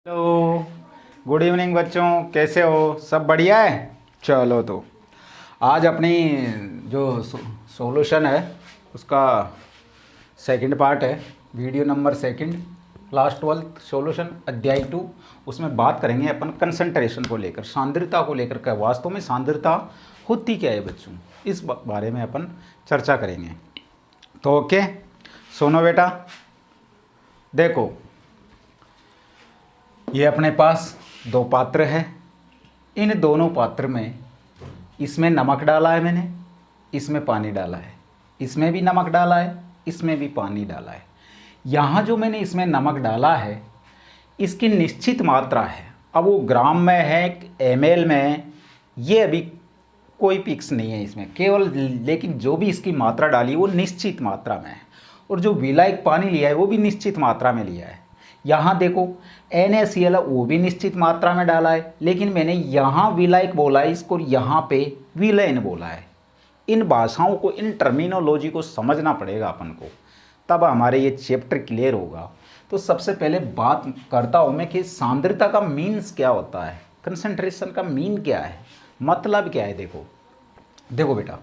Hello, good evening बच्चों। कैसे हो? सब बढ़िया है। चलो तो आज अपनी जो सॉल्यूशन है उसका सेकंड पार्ट है, video number second, class 12 solution अध्याय 2। उसमें बात करेंगे अपन कंसंट्रेशन को लेकर, सांद्रता को लेकर के। वास्तव में सांद्रता होती क्या है बच्चों, इस बारे में अपन चर्चा करेंगे। तो ओके, सुनो बेटा। देखो, ये अपने पास दो पात्र है। इन दोनों पात्र में इसमें नमक डाला है मैंने, इसमें पानी डाला है। इसमें भी नमक डाला है, इसमें भी पानी डाला है। यहाँ जो मैंने इसमें नमक डाला है इसकी निश्चित मात्रा है। अब वो ग्राम में है, एमएल में है, ये अभी कोई फिक्स नहीं है इसमें, केवल लेकिन जो भी इसकी मात्रा डाली वो निश्चित मात्रा में है। और जो विलायक पानी लिया है वो भी निश्चित मात्रा में लिया है। यहाँ देखो NaCl वो भी निश्चित मात्रा में डाला है, लेकिन मैंने यहाँ विलायक बोला है, इसको यहाँ पे विलयन बोला है। इन भाषाओं को, इन टर्मिनोलॉजी को समझना पड़ेगा अपन को, तब हमारे ये चैप्टर क्लियर होगा। तो सबसे पहले बात करता हूँ मैं कि सांद्रता का मीन्स क्या होता है, कंसंट्रेशन का मीन क्या है, मतलब क्या है। देखो बेटा,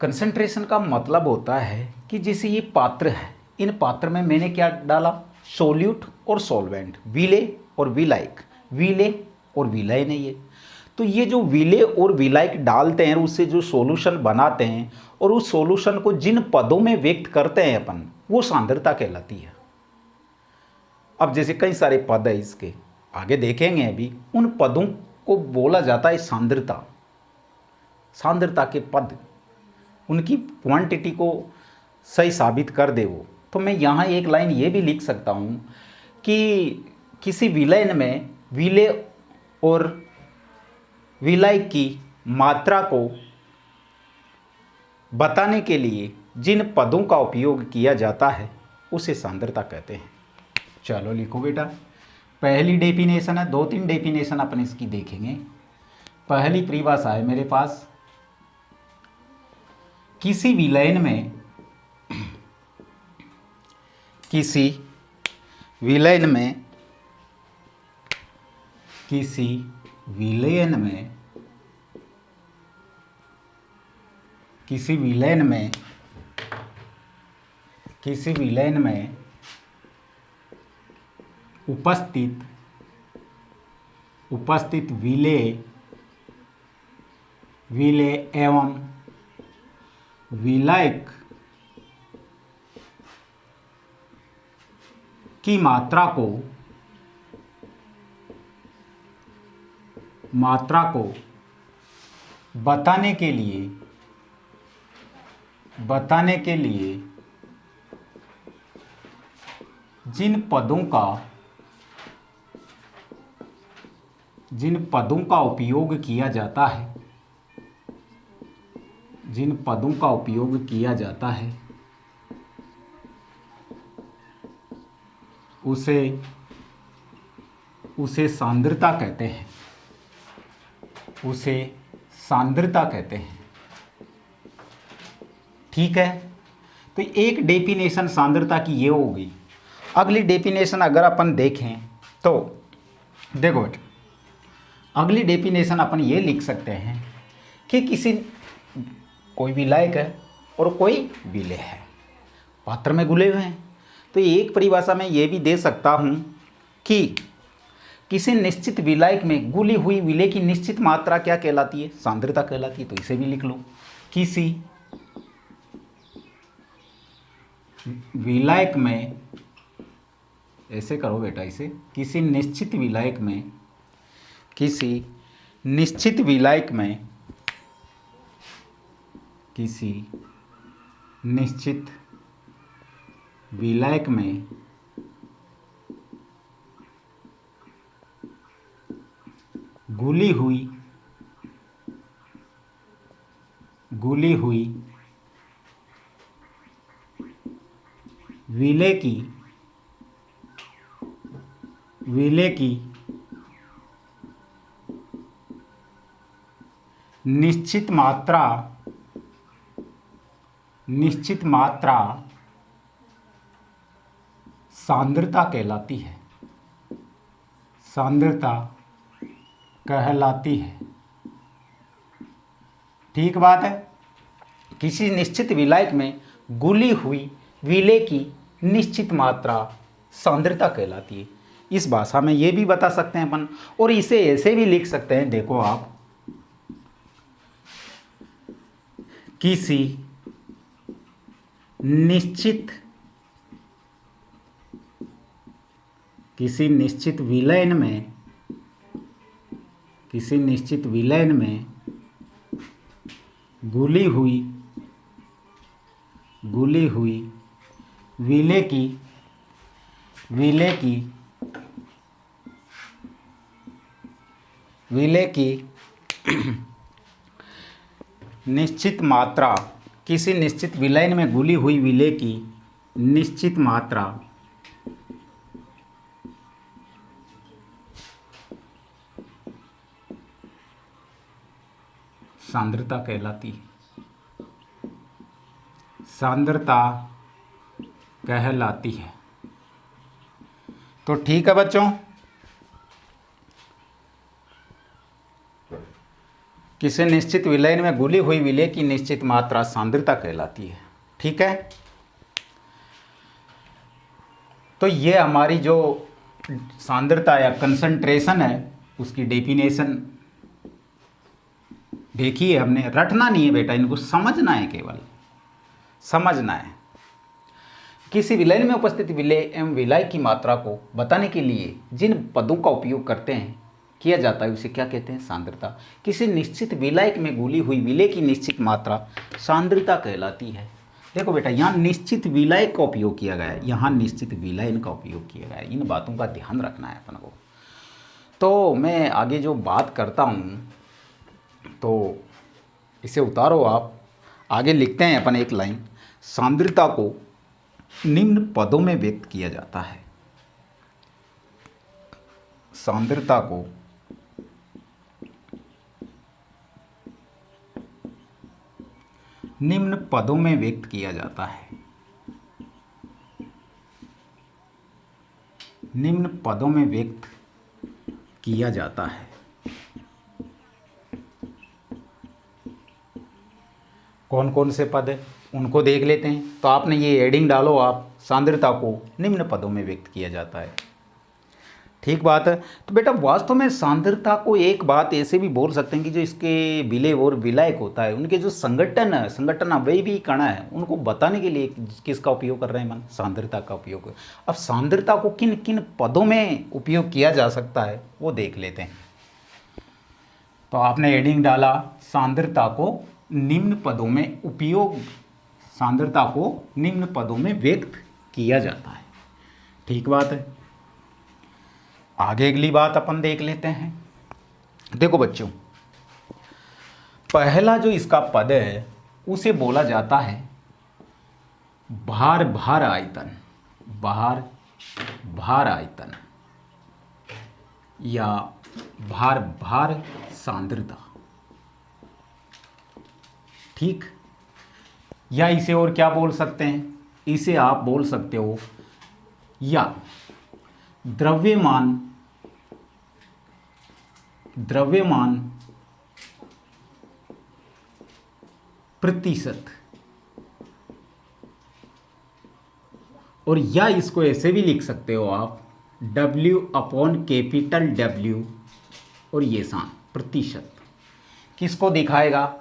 कंसंट्रेशन का मतलब होता है कि जैसे ये पात्र है, इन पात्र में मैंने क्या डाला, सोल्यूट और सॉल्वेंट, विले और विलायक, विले और विलय नहीं है। तो ये जो विले और विलायक डालते हैं, उससे जो सॉल्यूशन बनाते हैं और उस सॉल्यूशन को जिन पदों में व्यक्त करते हैं अपन, वो सांद्रता कहलाती है। अब जैसे कई सारे पद है, इसके आगे देखेंगे अभी, उन पदों को बोला जाता है सांद्रता। सांद्रता के पद उनकी क्वांटिटी को सही साबित कर दे वो। तो मैं यहाँ एक लाइन ये भी लिख सकता हूँ कि किसी विलयन में विले और विलायक की मात्रा को बताने के लिए जिन पदों का उपयोग किया जाता है उसे सांद्रता कहते हैं। चलो लिखो बेटा, पहली डेफिनेशन है, दो तीन डेफिनेशन अपन इसकी देखेंगे। पहली परिभाषा है मेरे पास, किसी विलयन में, किसी विलयन में, किसी विलयन में, किसी विलयन में, किसी विलयन में उपस्थित विलेय एवं विलायक की मात्रा को बताने के लिए जिन पदों का उपयोग किया जाता है, जिन पदों का उपयोग किया जाता है उसे सांद्रता कहते हैं, उसे सांद्रता कहते हैं। ठीक है, तो एक डेफिनेशन सांद्रता की ये हो गई। अगली डेफिनेशन अगर अपन देखें तो देखो बेटा, अगली डेफिनेशन अपन ये लिख सकते हैं कि कोई विलायक है और कोई विलेय है, पात्र में घुले हुए हैं। तो एक परिभाषा में ये भी दे सकता हूँ कि किसी निश्चित विलायक में घुली हुई विलेय की निश्चित मात्रा क्या कहलाती है, सांद्रता कहलाती है। तो इसे भी लिख लो, किसी विलायक में, ऐसे करो बेटा इसे, किसी निश्चित विलायक में, किसी निश्चित विलायक में, किसी निश्चित विलायक में घुली हुई विलेय की निश्चित मात्रा सांद्रता कहलाती है। सांद्रता कहलाती है। ठीक बात है। किसी निश्चित विलायक में घुली हुई विलेय की निश्चित मात्रा सांद्रता कहलाती है। इस भाषा में ये भी बता सकते हैं अपन, और इसे ऐसे भी लिख सकते हैं, देखो आप, किसी निश्चित विलयन में घुली हुई विलेय की निश्चित मात्रा, किसी निश्चित विलयन में घुली हुई विलेय की निश्चित मात्रा सांद्रता कहलाती है। सांद्रता कहलाती है। तो ठीक है बच्चों, किसी निश्चित विलयन में घुली हुई विलेय की निश्चित मात्रा सांद्रता कहलाती है। ठीक है। तो ये हमारी जो सांद्रता या कंसंट्रेशन है उसकी डेफिनेशन देखी है हमने। रटना नहीं है बेटा, इनको समझना है, केवल समझना है। किसी विलयन में उपस्थित विलेय एवं विलायक की मात्रा को बताने के लिए जिन पदों का उपयोग किया जाता है उसे क्या कहते हैं? सांद्रता। किसी निश्चित विलायक में घुली हुई विलेय की निश्चित मात्रा सांद्रता कहलाती है। देखो बेटा, यहाँ निश्चित विलायक का उपयोग किया गया है, यहाँ निश्चित विलयन का उपयोग किया गया है। इन बातों का ध्यान रखना है अपन को। तो मैं आगे जो बात करता हूँ तो इसे उतारो आप। आगे लिखते हैं अपन एक लाइन, सांद्रता को निम्न पदों में व्यक्त किया जाता है। सांद्रता को निम्न पदों में व्यक्त किया जाता है। निम्न पदों में व्यक्त किया जाता है। कौन कौन से पद है उनको देख लेते हैं। तो आपने ये एडिंग डालो आप, सांद्रता को निम्न पदों में व्यक्त किया जाता है। ठीक बात है। तो बेटा वास्तव में सांद्रता को एक बात ऐसे भी बोल सकते हैं कि जो इसके विलेय और विलायक होता है उनके जो संगठन अवयवी कण है उनको बताने के लिए किसका उपयोग कर रहे हैं मन? सांद्रता का उपयोग। अब सांद्रता को किन किन पदों में उपयोग किया जा सकता है वो देख लेते हैं। तो आपने एडिंग डाला, सांद्रता को निम्न पदों में उपयोग, सांद्रता को निम्न पदों में व्यक्त किया जाता है। ठीक बात है। आगे अगली बात अपन देख लेते हैं। देखो बच्चों, पहला जो इसका पद है उसे बोला जाता है भार आयतन। भार आयतन या भार सांद्रता। ठीक। या इसे और क्या बोल सकते हैं? इसे आप बोल सकते हो या द्रव्यमान प्रतिशत, और या इसको ऐसे भी लिख सकते हो आप W/W, और ये सान प्रतिशत। किसको दिखाएगा?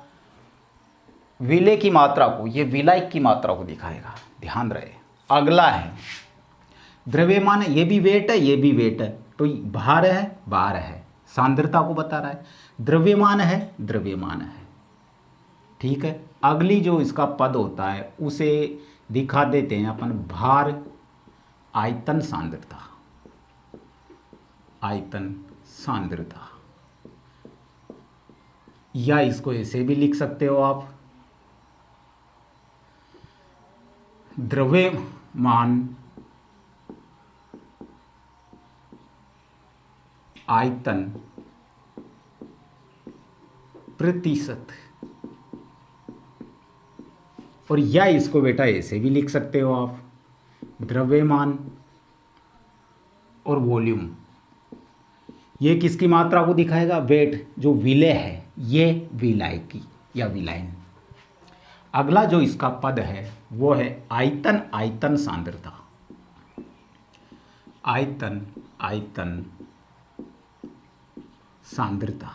विलेय की मात्रा को, ये विलायक की मात्रा को दिखाएगा। ध्यान रहे। अगला है द्रव्यमान, ये भी वेट है, ये भी वेट है, तो भार है, सांद्रता को बता रहा है। द्रव्यमान है। ठीक है। अगली जो इसका पद होता है उसे दिखा देते हैं अपन भार आयतन सांद्रता। या इसको ऐसे भी लिख सकते हो आप द्रव्यमान आयतन प्रतिशत, और या इसको बेटा ऐसे भी लिख सकते हो आप द्रव्यमान और वॉल्यूम ये किसकी मात्रा को दिखाएगा? वेट, जो विलय है ये विलाय की या विलायन। अगला जो इसका पद है वो है आयतन, आयतन सांद्रता। आयतन, आयतन सांद्रता,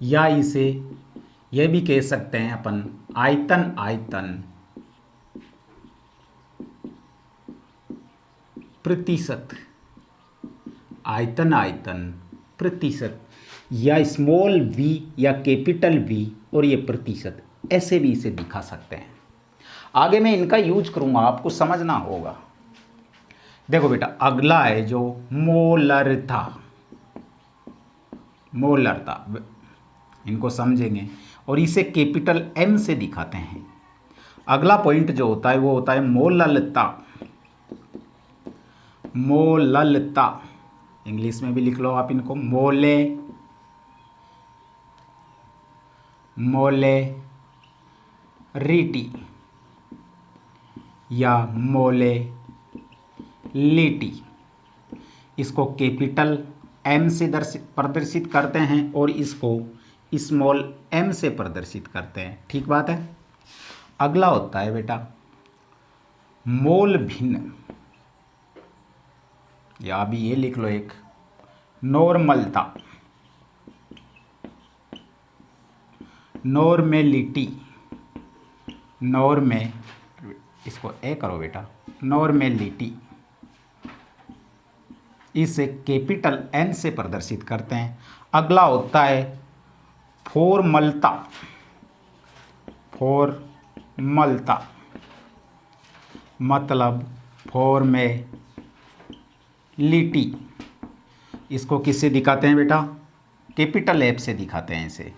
या इसे यह भी कह सकते हैं अपन आयतन, आयतन प्रतिशत। आयतन, आयतन प्रतिशत, या स्मॉल v या कैपिटल V और ये प्रतिशत, ऐसे भी इसे दिखा सकते हैं। आगे मैं इनका यूज करूंगा, आपको समझना होगा। देखो बेटा, अगला है जो मोलरता। मोलरता, इनको समझेंगे और इसे कैपिटल M से दिखाते हैं। अगला पॉइंट जो होता है वो होता है मोललता। मोललता, इंग्लिश में भी लिख लो आप इनको, मोले, मोले रीटी या मोले लीटी। इसको कैपिटल M से प्रदर्शित करते हैं और इसको स्मॉल m से प्रदर्शित करते हैं। ठीक बात है। अगला होता है बेटा मोल भिन्न, या अभी ये लिख लो एक नॉर्मलता, नॉर्मेलिटी, नॉर्मे, इसको ए करो बेटा, नॉर्मेलिटी, इसे कैपिटल N से प्रदर्शित करते हैं। अगला होता है फॉर्मलता। फॉर्मलता मतलब फॉर्मेलिटी, इसको किससे दिखाते हैं बेटा? कैपिटल F से दिखाते हैं इसे।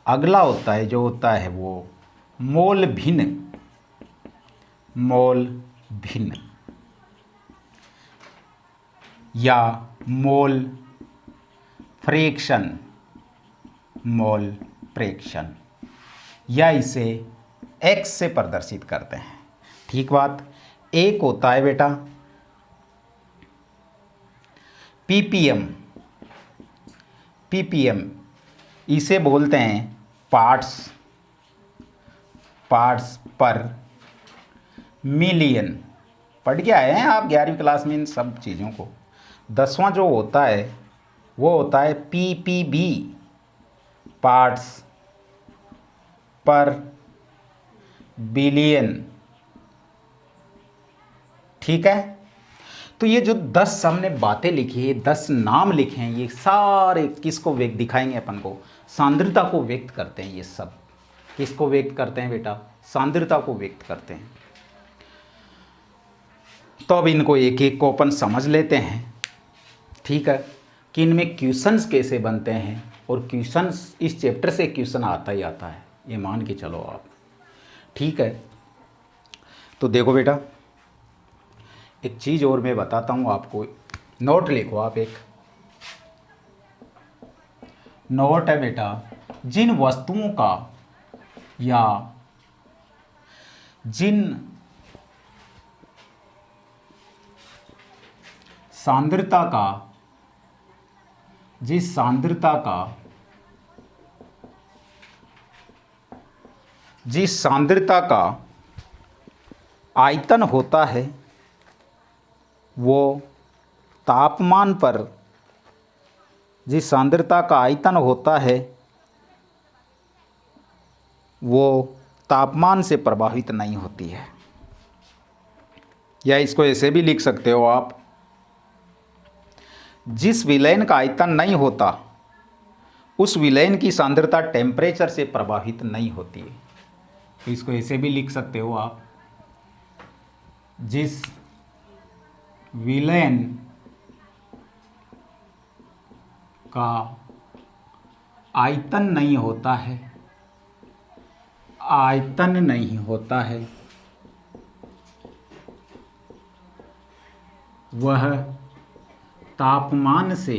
अगला होता है जो होता है वो मोल भिन्न। मोल भिन्न या मोल फ्रैक्शन, मोल फ्रैक्शन, या इसे x से प्रदर्शित करते हैं। ठीक बात। एक होता है बेटा ppm। ppm इसे बोलते हैं पार्ट्स, पार्ट्स पर मिलियन। पढ़ के आए हैं आप 11वीं क्लास में इन सब चीज़ों को। 10वां जो होता है वो होता है ppb, पार्ट्स पर बिलियन। ठीक है। तो ये जो 10 हमने बातें लिखी है, 10 नाम लिखे हैं, ये सारे किसको व्यक्त दिखाएंगे अपन को? सांद्रता को व्यक्त करते हैं। ये सब किसको व्यक्त करते हैं बेटा? सांद्रता को व्यक्त करते हैं। तो अब इनको एक एक को अपन समझ लेते हैं। ठीक है, कि इनमें क्वेश्चंस कैसे बनते हैं, और क्वेश्चंस इस चैप्टर से क्वेश्चन आता ही आता है, ये मान के चलो आप। ठीक है, तो देखो बेटा एक चीज़ और मैं बताता हूँ आपको। नोट लिखो आप, एक नोट है बेटा, जिन वस्तुओं का या जिन सांद्रता का, जिस सांद्रता का, जिस सांद्रता का आयतन होता है वो तापमान पर, जिस सांद्रता का आयतन होता है वो तापमान से प्रभावित नहीं होती है। या इसको ऐसे भी लिख सकते हो आप, जिस विलयन का आयतन नहीं होता उस विलयन की सांद्रता टेम्परेचर से प्रभावित नहीं होती है। तो इसको ऐसे भी लिख सकते हो आप, जिस विलयन का आयतन नहीं होता है, आयतन नहीं होता है, वह तापमान से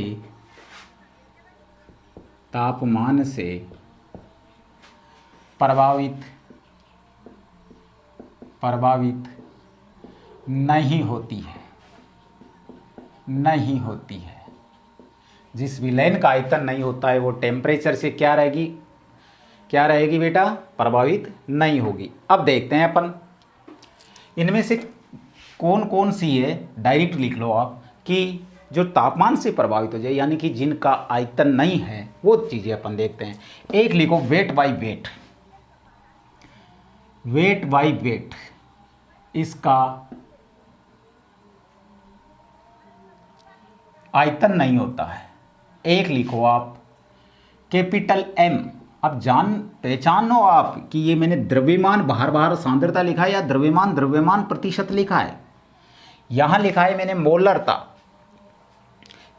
प्रभावित नहीं होती है। नहीं होती है। जिस विलयन का आयतन नहीं होता है वो टेम्परेचर से क्या रहेगी बेटा, प्रभावित नहीं होगी। अब देखते हैं अपन इनमें से कौन कौन सी है, डायरेक्ट लिख लो आप कि जो तापमान से प्रभावित हो जाए, यानी कि जिनका आयतन नहीं है, वो चीज़ें अपन देखते हैं। एक लिखो weight by weight. Weight by weight इसका आयतन नहीं होता है। एक लिखो आप कैपिटल एम। अब पहचानो आप कि ये मैंने द्रव्यमान भार सांद्रता लिखा है या द्रव्यमान प्रतिशत लिखा है। यहां लिखा है मैंने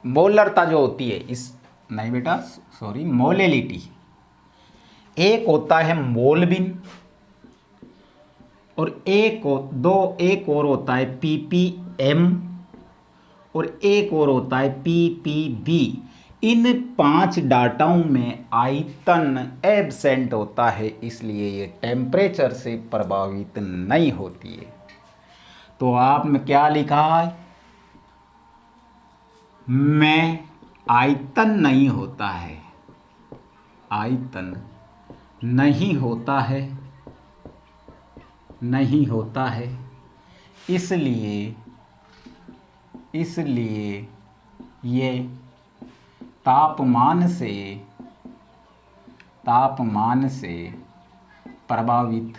मोलरता जो होती है नहीं बेटा सॉरी, मोलेलिटी। एक होता है मोलबिन और एक और होता है ppm और एक और होता है ppb। इन 5 डाटाओं में आयतन एब्सेंट होता है, इसलिए ये टेम्परेचर से प्रभावित नहीं होती है। तो आपने क्या लिखा है, में आयतन नहीं होता है, आयतन नहीं होता है, इसलिए ये तापमान से प्रभावित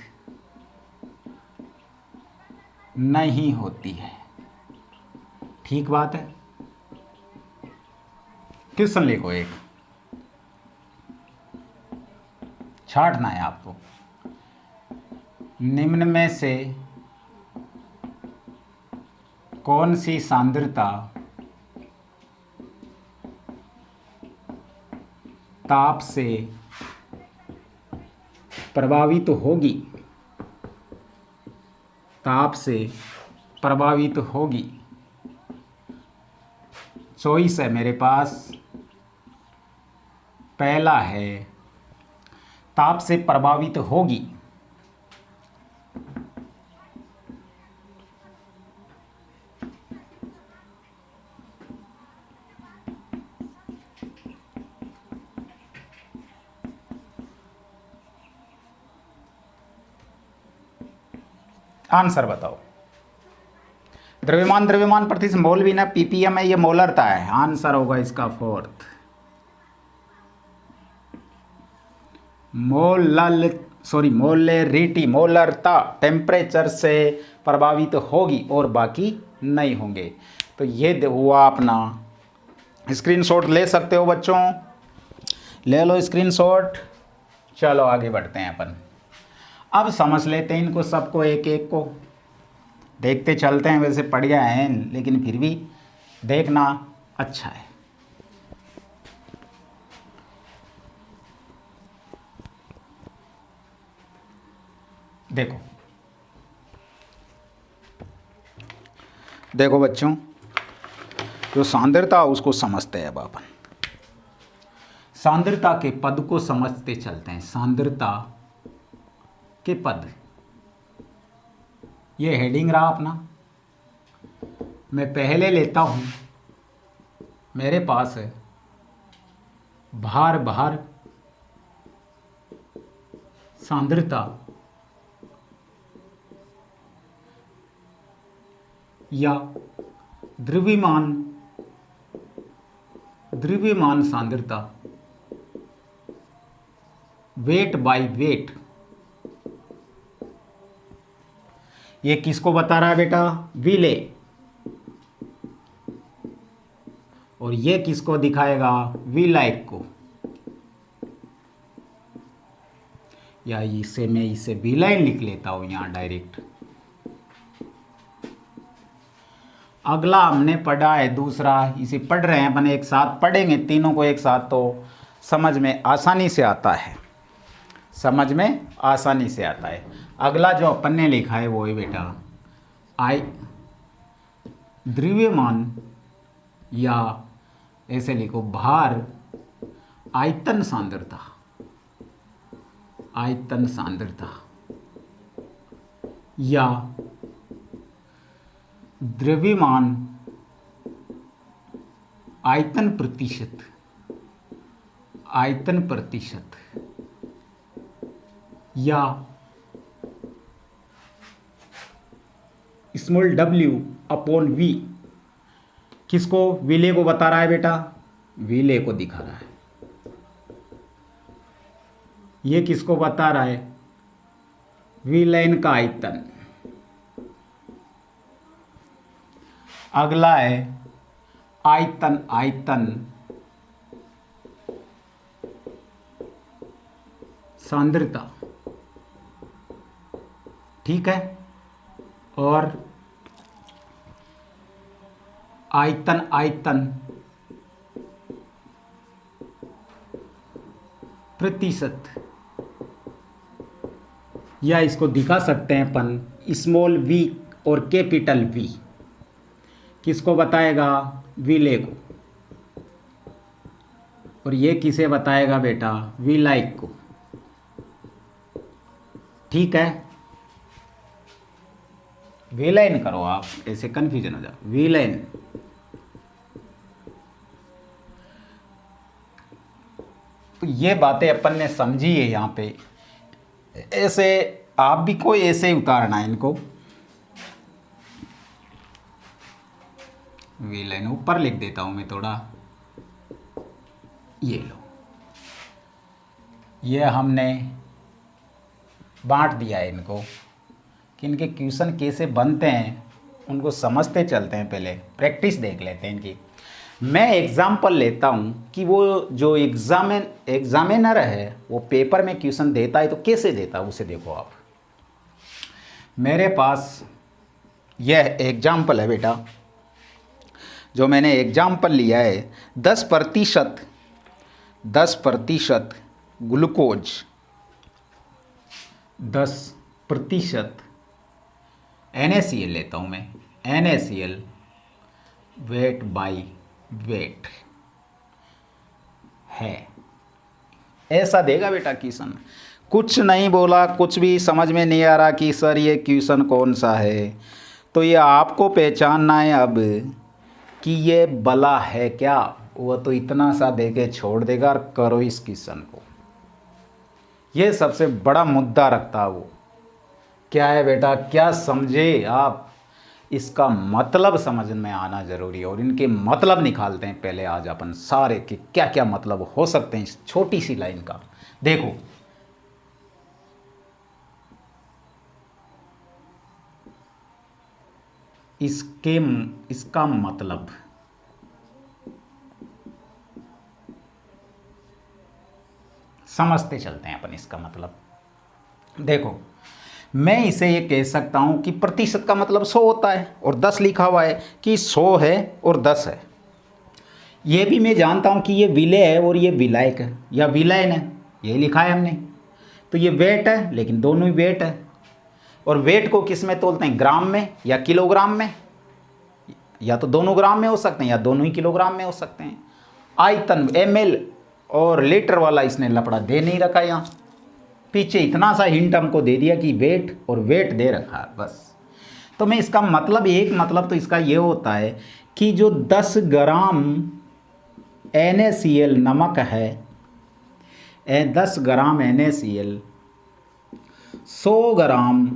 नहीं होती है। ठीक बात है। क्वेश्चन लिखो, एक छांटना है आपको। निम्न में से कौन सी सांद्रता ताप से प्रभावित होगी? ताप से प्रभावित होगी। चॉइस है मेरे पास। पहला है ताप से प्रभावित होगी, आंसर बताओ। द्रव्यमान प्रतिशत मोल भी ना, ppm है, ये मोलरता है। आंसर होगा इसका फोर्थ, मोलेरिटी। मोलरता टेम्परेचर से प्रभावित होगी और बाकी नहीं होंगे। तो ये हुआ अपना। स्क्रीनशॉट ले सकते हो बच्चों, ले लो स्क्रीनशॉट। चलो आगे बढ़ते हैं अपन। अब समझ लेते हैं इनको सबको, एक एक को देखते चलते हैं। वैसे पढ़ गए हैं लेकिन फिर भी देखना अच्छा है। देखो बच्चों, जो सांद्रता उसको समझते हैं अब अपन। सांद्रता के पद को समझते चलते हैं। सांद्रता के पद, ये हेडिंग रहा अपना। मैं पहले लेता हूं, मेरे पास है भार सांद्रता या द्रव्यमान सांद्रता, वेट बाय वेट। ये किसको बता रहा है बेटा? विलेय। और ये किसको दिखाएगा? विलायक को। या मैं इसे विलय लिख लेता हूं यहां डायरेक्ट। अगला हमने पढ़ा है दूसरा, इसे पढ़ रहे हैं अपन, एक साथ पढ़ेंगे तीनों को एक साथ, तो समझ में आसानी से आता है। अगला जो अपन ने लिखा है वो है बेटा द्रव्यमान, या ऐसे लिखो भार आयतन सांद्रता या द्रव्यमान आयतन प्रतिशत, आयतन प्रतिशत या स्मॉल w अपॉन v, किसको, विले को बता रहा है बेटा, विले को दिखा रहा है। ये किसको बता रहा है, विलेन का आयतन। अगला है आयतन, आयतन सांद्रता, ठीक है, और आयतन, आयतन प्रतिशत, या इसको दिखा सकते हैं अपन स्मॉल v और कैपिटल V। किसको बताएगा, विले को, और ये किसे बताएगा बेटा, विलायक को, ठीक है। विलयन करो आप, ऐसे कंफ्यूजन हो जाए, विलयन। तो ये बातें अपन ने समझी है यहाँ पे, ऐसे आप भी कोई ऐसे ही उतारना है इनको। विलयन ऊपर लिख देता हूँ मैं थोड़ा, ये लो, ये हमने बांट दिया है इनको कि इनके क्वेश्चन कैसे बनते हैं उनको समझते चलते हैं, पहले प्रैक्टिस देख लेते हैं इनकी। मैं एग्जाम्पल लेता हूँ कि वो जो एग्जामिनर है वो पेपर में क्वेश्चन देता है तो कैसे देता है उसे देखो आप। मेरे पास यह एग्जाम्पल है बेटा, जो मैंने एग्जाम्पल लिया है 10% ग्लूकोज, 10% NaCl लेता हूँ मैं, NaCl वेट बाई वेट है, ऐसा देगा बेटा क्वेश्चन। कुछ नहीं बोला, कुछ भी समझ में नहीं आ रहा कि सर ये क्वेश्चन कौन सा है, तो ये आपको पहचानना है अब कि ये बला है क्या। वो तो इतना सा दे के छोड़ देगा और करो इस क्वेश्चन को, ये सबसे बड़ा मुद्दा रखता है वो। क्या है बेटा, क्या समझे आप, इसका मतलब समझ में आना जरूरी है, और इनके मतलब निकालते हैं पहले आज अपन सारे कि क्या क्या मतलब हो सकते हैं इस छोटी सी लाइन का। देखो इसका मतलब, समझते चलते हैं अपन इसका मतलब। देखो मैं इसे ये कह सकता हूँ कि प्रतिशत का मतलब 100 होता है, और 10 लिखा हुआ है कि 100 है और 10 है। ये भी मैं जानता हूँ कि ये विलय है और ये विलायक है या विलयन है, ये लिखा है हमने। तो ये वेट है, लेकिन दोनों ही वेट है, और वेट को किस में तोलते हैं, ग्राम में या किलोग्राम में, या तो दोनों ग्राम में हो सकते हैं या दोनों ही किलोग्राम में हो सकते हैं। आयतन ml और लीटर वाला इसने लपड़ा दे नहीं रखा, यहाँ पीछे इतना सा हिंट हमको दे दिया कि वेट और वेट दे रखा है बस। तो मैं इसका मतलब, एक मतलब तो इसका ये होता है कि जो 10 ग्राम NaCl नमक है, 10 ग्राम NaCl 100 ग्राम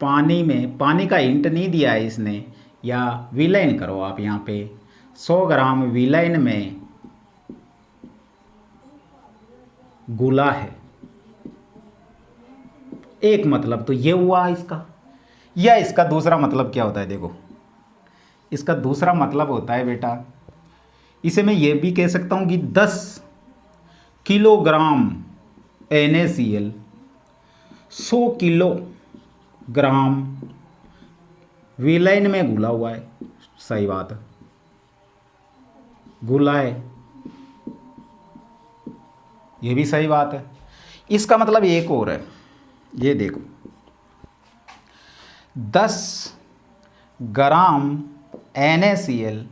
पानी में, पानी का हिंट नहीं दिया है इसने, या विलयन करो आप यहाँ पे, 100 ग्राम विलयन में घुला है। एक मतलब तो ये हुआ इसका। या इसका दूसरा मतलब क्या होता है, देखो इसका दूसरा मतलब होता है बेटा, इसे मैं ये भी कह सकता हूँ कि 10 किलोग्राम NaCl 100 किलोग्राम विलयन में घुला हुआ है। सही बात है, घुला है, ये भी सही बात है। इसका मतलब एक और है, ये देखो 10 ग्राम NaCl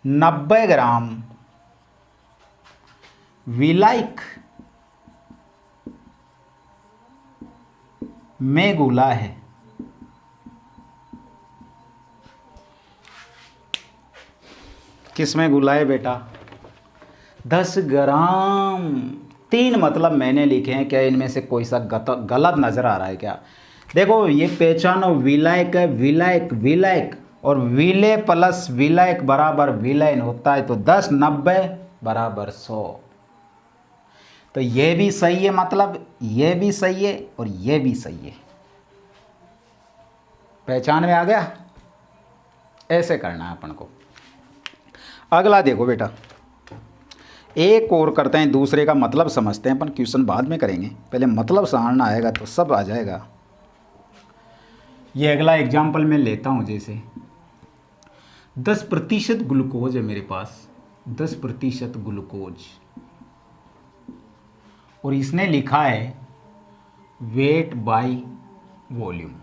90 ग्राम विलायक में घुला है। किस में घुला है बेटा? 10 ग्राम। 3 मतलब मैंने लिखे हैं, क्या इनमें से कोई सा गलत नज़र आ रहा है क्या? देखो ये पहचानो, विलायक है, विलायक विलायक, और विलय प्लस विलायक बराबर विलयन होता है, तो 10 90 बराबर 100। तो ये भी सही है, मतलब ये भी सही है और ये भी सही है। पहचान में आ गया? ऐसे करना है अपन को। अगला देखो बेटा, एक और करते हैं, दूसरे का मतलब समझते हैं। अपन क्वेश्चन बाद में करेंगे, पहले मतलब समझना आएगा तो सब आ जाएगा। ये अगला एग्जाम्पल मैं लेता हूँ, जैसे 10% ग्लूकोज है मेरे पास, 10% ग्लूकोज, और इसने लिखा है वेट बाय वॉल्यूम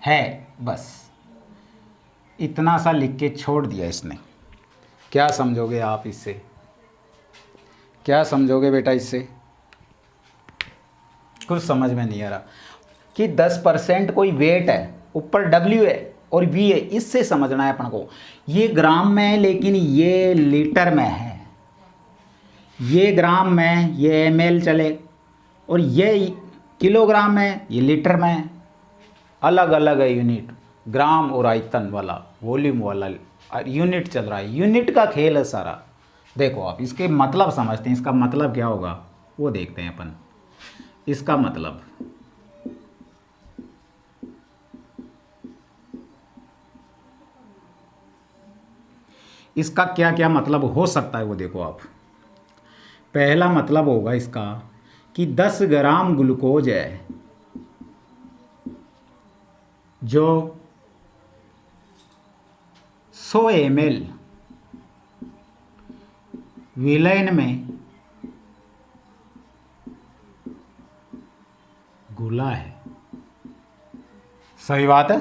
है, बस इतना सा लिख के छोड़ दिया इसने। क्या समझोगे आप इससे? क्या समझोगे बेटा इससे? कुछ समझ में नहीं आ रहा कि 10% कोई वेट है, ऊपर W है और V है, इससे समझना है अपन को। ये ग्राम में है लेकिन ये लीटर में है, ये ग्राम में, ये ml चले, और ये किलोग्राम में, ये लीटर में है। अलग अलग है यूनिट, ग्राम और आयतन वाला, वॉल्यूम वाला यूनिट चल रहा है, यूनिट का खेल है सारा। देखो आप इसके मतलब समझते हैं, इसका मतलब क्या होगा वो देखते हैं अपन। इसका मतलब, इसका क्या क्या मतलब हो सकता है वो देखो आप। पहला मतलब होगा इसका कि 10 ग्राम ग्लूकोज है जो 100 ml विलयन में घुला है। सही बात है,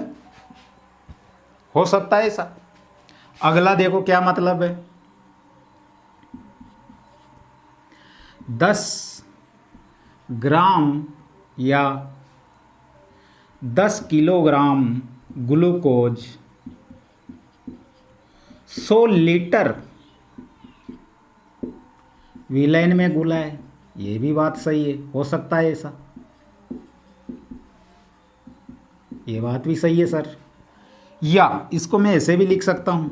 हो सकता है ऐसा। अगला देखो क्या मतलब है, 10 ग्राम या 10 किलोग्राम ग्लूकोज 100 लीटर विलयन में घुला है। ये भी बात सही है, हो सकता है ऐसा, ये बात भी सही है सर। या इसको मैं ऐसे भी लिख सकता हूं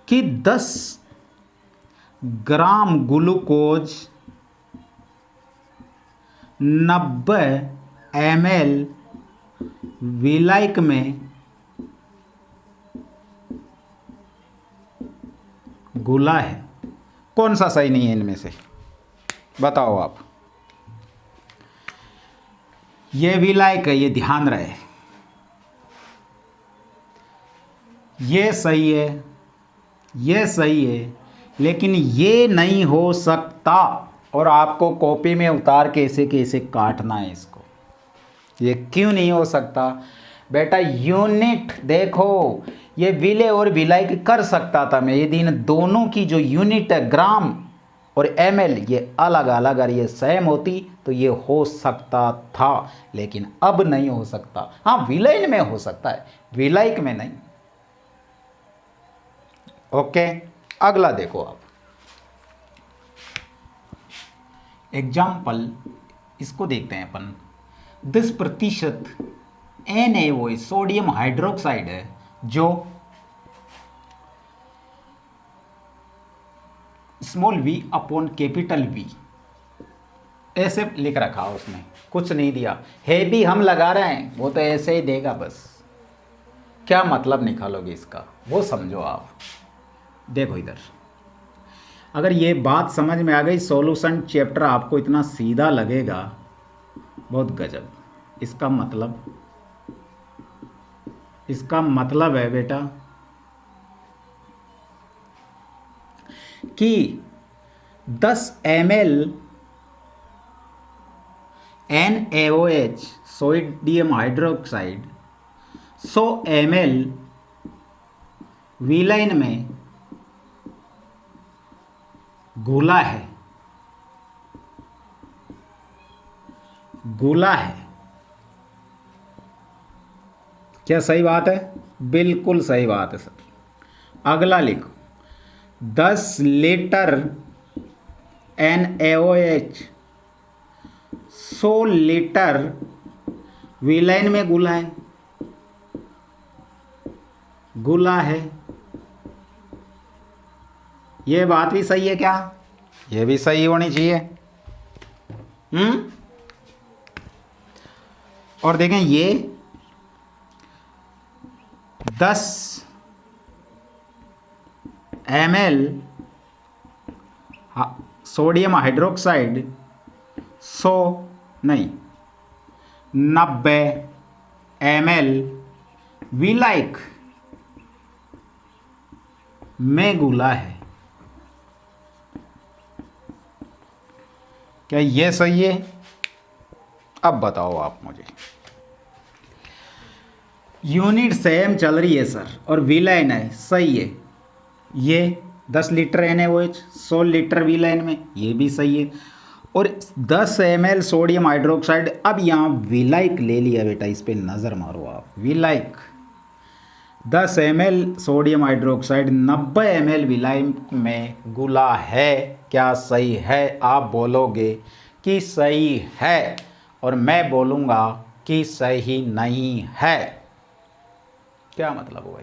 कि 10 ग्राम ग्लूकोज 90 ml विलायक में घुला है। कौन सा सही नहीं है इनमें से, बताओ आप। ये विलायक है, ये ध्यान रहे, ये सही है, ये सही है, लेकिन ये नहीं हो सकता। और आपको कॉपी में उतार कैसे कैसे काटना है इसको। ये क्यों नहीं हो सकता बेटा? यूनिट देखो, ये विलय और विलायक कर सकता था मैं, यदि इन दोनों की जो यूनिट है ग्राम और ml ये अलग अलग अगर ये सेम होती तो ये हो सकता था, लेकिन अब नहीं हो सकता। हाँ विलयन में हो सकता है, विलायक में नहीं। ओके, अगला देखो आप एग्जाम्पल, इसको देखते हैं अपन। 10% NaOH सोडियम हाइड्रोक्साइड है जो small v upon capital V ऐसे लिख रखा है, उसमें कुछ नहीं दिया है भी हम लगा रहे हैं, वो तो ऐसे ही देगा बस। क्या मतलब निकालोगे इसका वो समझो आप। देखो इधर, अगर ये बात समझ में आ गई, सॉल्यूशन चैप्टर आपको इतना सीधा लगेगा, बहुत गजब। इसका मतलब है बेटा कि 10 ml NaOH sodium hydroxide 100 ml विलयन में घुला है, क्या सही बात है? बिल्कुल सही बात है सर। अगला लिखो, 10 लीटर NaOH 100 लीटर विलैन में घुला है। ये बात भी सही है क्या? ये भी सही होनी चाहिए। और देखें, ये 10 ml सोडियम हाइड्रोक्साइड 90 ml विलायक में घुला है। क्या ये सही है? अब बताओ आप मुझे। यूनिट सेम चल रही है सर और विलायन है, सही है। ये 10 लीटर NaOH 100 लीटर विलायन में, ये भी सही है। और 10 ml सोडियम हाइड्रोक्साइड, अब यहाँ विलायक ले लिया बेटा, इस पे नज़र मारो आप। विलायक 10 ml सोडियम हाइड्रोक्साइड 90 ml विलायक में घुला है। क्या सही है? आप बोलोगे कि सही है और मैं बोलूँगा कि सही नहीं है। क्या मतलब हुआ?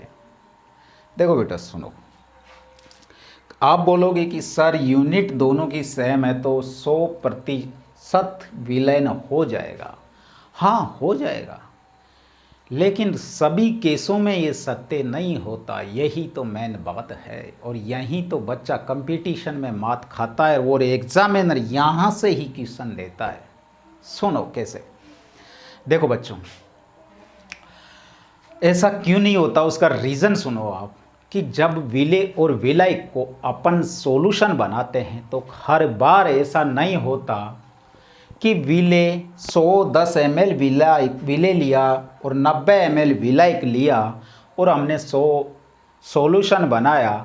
देखो बेटा सुनो, आप बोलोगे कि सर यूनिट दोनों की सेम है तो 100% विलयन हो जाएगा। हाँ हो जाएगा, लेकिन सभी केसों में ये सत्य नहीं होता। यही तो मेन बात है और यही तो बच्चा कंपटीशन में मात खाता है और एग्जामिनर यहाँ से ही क्वेश्चन लेता है। सुनो कैसे, देखो बच्चों, ऐसा क्यों नहीं होता उसका रीज़न सुनो आप, कि जब विले और विलायक को अपन सॉल्यूशन बनाते हैं तो हर बार ऐसा नहीं होता कि विले 110 ml विले लिया और 90 ml विलायक लिया और हमने 100 सॉल्यूशन बनाया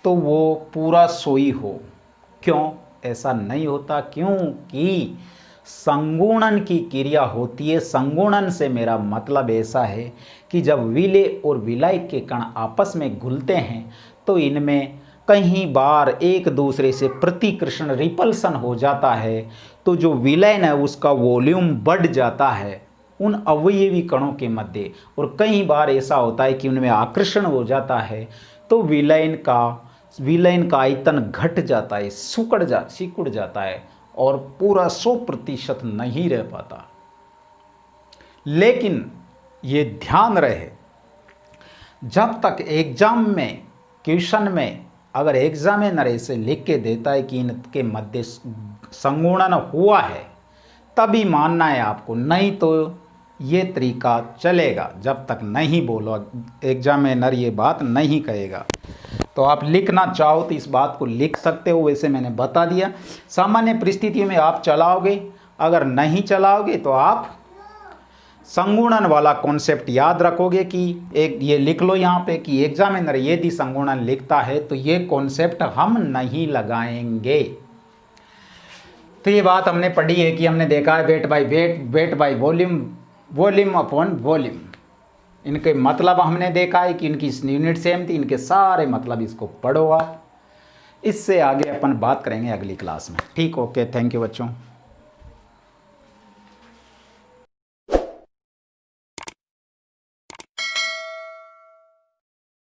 तो वो पूरा 100 ही हो। क्यों ऐसा नहीं होता? क्योंकि संगुणन की क्रिया होती है। संगुणन से मेरा मतलब ऐसा है कि जब विले और विलायक के कण आपस में घुलते हैं तो इनमें कई बार एक दूसरे से प्रतिकर्षण रिपल्सन हो जाता है, तो जो विलयन है उसका वॉल्यूम बढ़ जाता है उन अवयवी कणों के मध्य, और कई बार ऐसा होता है कि उनमें आकर्षण हो जाता है तो विलयन का आयतन घट जाता है, सिकुड़ जाता है और पूरा 100% नहीं रह पाता। लेकिन ये ध्यान रहे, जब तक एग्जाम में क्वेश्चन में अगर एग्जामिनर ऐसे लिख के देता है कि इनके मध्य संगुणन हुआ है तभी मानना है आपको, नहीं तो ये तरीका चलेगा। जब तक नहीं बोलो एग्जामिनर ये बात नहीं कहेगा। तो आप लिखना चाहो तो इस बात को लिख सकते हो, वैसे मैंने बता दिया। सामान्य परिस्थितियों में आप चलाओगे, अगर नहीं चलाओगे तो आप संगुणन वाला कॉन्सेप्ट याद रखोगे कि एक ये लिख लो यहाँ पे कि एग्जामिनर यदि संगुणन लिखता है तो ये कॉन्सेप्ट हम नहीं लगाएंगे। तो ये बात हमने पढ़ी है कि हमने देखा है weight by weight, weight by volume, volume upon volume. इनके मतलब हमने देखा है कि इनकी यूनिट सेम थी, इनके सारे मतलब इसको पढ़ो आप। इससे आगे अपन बात करेंगे अगली क्लास में। ठीक, ओके, थैंक यू बच्चों।